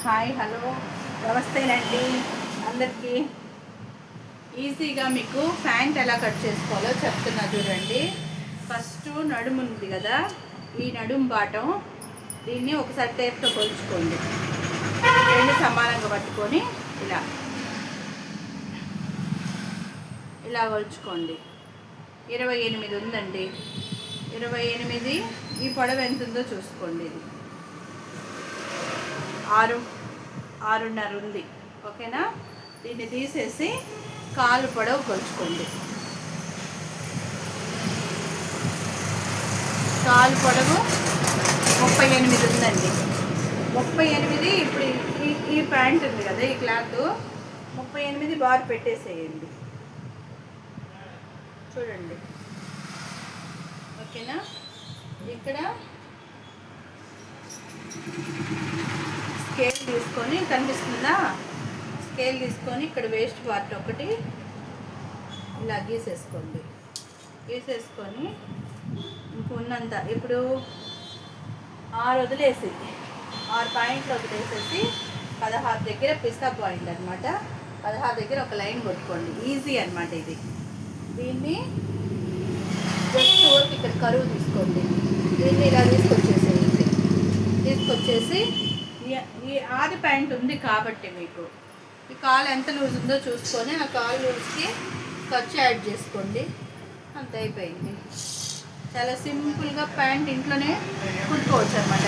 Hi hello నమస్తేనండి అందరికీ. ఈజీగా మీకు ప్యాంట్ ఎలా కట్ చేసుకోవాలో చెప్తున్నా చూడండి. ఫస్ట్ నడుము ఉంది కదా, ఈ నడుము బాటం దీన్ని ఒకసారి టేప్తో కొలుచుకోండి. రెండు సమానంగా పట్టుకొని ఇలా ఇలా కొలుచుకోండి. 28 ఉందండి. 28 ఈ పొడవు ఎంత ఉందో చూసుకోండి. ఇది 6.5 ఉంది. ఓకేనా? దీన్ని తీసేసి కాలు పొడవు కొలుచుకోండి. కాలు పొడవు 38 ఉందండి. 38 ఇప్పుడు ఈ ప్యాంట్ ఉంది కదా, ఈ క్లాత్ 38 బార్ పెట్టేసేయండి. చూడండి, ఓకేనా? ఇక్కడ స్కేల్ తీసుకొని, కనిపిస్తుందా? స్కేల్ తీసుకొని ఇక్కడ వేస్ట్ పార్ట్ ఒకటి ఇలా గీసేసుకోండి. గీసేసుకొని ఇంకున్నంత ఇప్పుడు 6 వదిలేసి 6 పాయింట్లు వదిలేసేసి 16 దగ్గర పిస్తా పాయింట్ అనమాట. 16 దగ్గర ఒక లైన్ కొట్టుకోండి. ఈజీ అనమాట ఇది. దీన్ని జస్ట్ ఊరికి ఇక్కడ కరువు తీసుకోండి. దీన్ని ఇలా తీసుకొచ్చేసి ఈ ఆది ప్యాంట్ ఉంది కాబట్టి మీకు ఈ కాలు ఎంత లూజ్ ఉందో చూసుకొని ఆ కాలు లూజ్కి ఖర్చు యాడ్ చేసుకోండి. అంత అయిపోయింది. చాలా సింపుల్గా ప్యాంట్ ఇంట్లోనే కుట్టుకోవచ్చు అనమాట.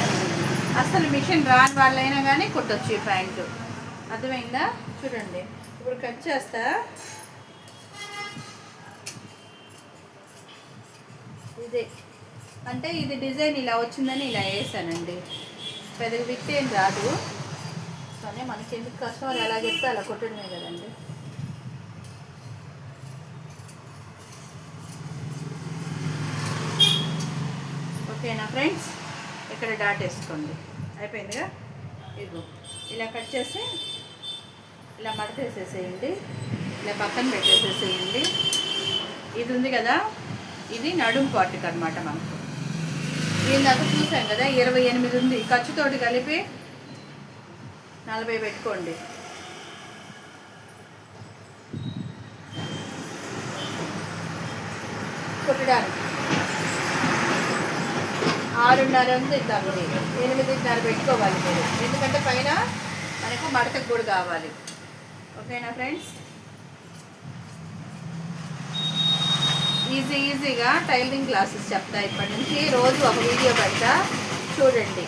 అసలు మిషన్ రాని వాళ్ళైనా కానీ కుట్టచ్చు ఈ ప్యాంటు. అర్థమైందా? చూడండి, ఇప్పుడు కట్ చేస్తా. ఇదే అంటే ఇది డిజైన్ ఇలా వచ్చిందని ఇలా వేసానండి. పెద్దగా విత్ ఏం రాదు, కానీ మనకి ఎందుకు కస్టమర్ ఎలా చెప్తే అలా కుట్టడమే కదండి. ఓకేనా ఫ్రెండ్స్? ఇక్కడ డాట్ వేసుకోండి. అయిపోయిందిగా. ఇదిగో ఇలా కట్ చేసి ఇలా మడతేసేసేయండి. ఇలా పక్కన పెట్టేసేసేయండి. ఇది ఉంది కదా, ఇది నడుము పాటుకు అనమాట. మనకు దీని చూసాం కదా, 28 ఉంది. ఖర్చుతోటి కలిపి 40 పెట్టుకోండి. కుట్టడానికి 6.5 ఉంది. 8.5 పెట్టుకోవాలి మీరు, ఎందుకంటే పైన మనకు మడతకు కూడా కావాలి. ఓకేనా ఫ్రెండ్స్? ఈజీగా టైలరింగ్ క్లాసెస్ చెప్తా. ఇప్పటి నుంచి రోజు ఒక వీడియో పెడతా, చూడండి.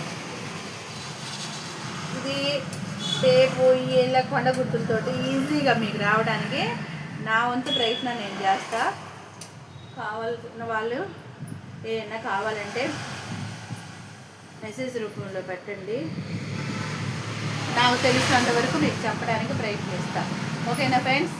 ఇది టేపు ఇలా కొండ గుర్తులతోటి ఈజీగా మీకు రావడానికి నా వంతు ప్రయత్నం నేను చేస్తా. కావాల్సిన వాళ్ళు ఏమైనా కావాలంటే మెసేజ్ రూపంలో పెట్టండి. నాకు తెలిసినంత వరకు మీకు చెప్పడానికి ప్రయత్నిస్తా. ఓకేనా ఫ్రెండ్స్?